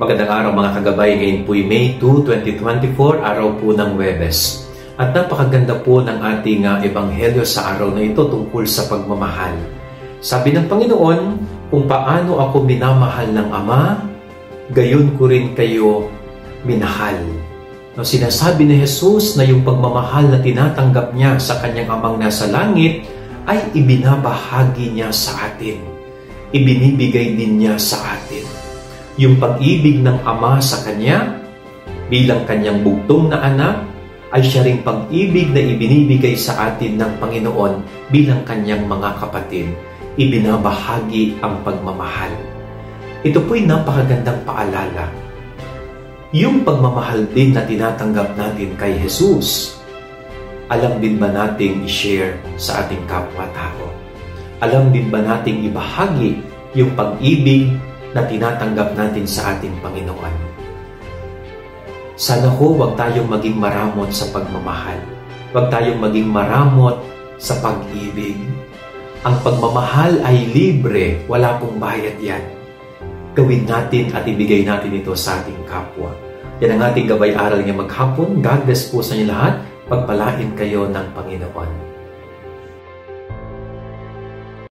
Magandang araw mga kagabay, ngayon po'y May 2, 2024, araw po ng Huwebes. At napakaganda po ng ating ebanghelyo sa araw na ito tungkol sa pagmamahal. Sabi ng Panginoon, kung paano ako minamahal ng Ama, gayon ko rin kayo minahal. No, sinasabi ni Jesus na yung pagmamahal na tinatanggap niya sa kanyang Amang nasa langit ay ibinabahagi niya sa atin. Ibinibigay din niya sa atin. Yung pag-ibig ng Ama sa Kanya bilang Kanyang bugtong na anak ay siya ring pag-ibig na ibinibigay sa atin ng Panginoon bilang Kanyang mga kapatid. Ibinabahagi ang pagmamahal. Ito po'y napakagandang paalala. Yung pagmamahal din na tinatanggap natin kay Jesus, alam din ba nating i-share sa ating kapwa-tao? Alam din ba nating ibahagi yung pag-ibig na tinatanggap natin sa ating Panginoon? Sana ho, huwag tayong maging maramot sa pagmamahal. Huwag tayong maging maramot sa pag-ibig. Ang pagmamahal ay libre, wala pong bayad yan. Gawin natin at ibigay natin ito sa ating kapwa. Yan ang ating gabay-aral ngayong maghapon. God bless po sa inyo lahat. Pagpalain kayo ng Panginoon.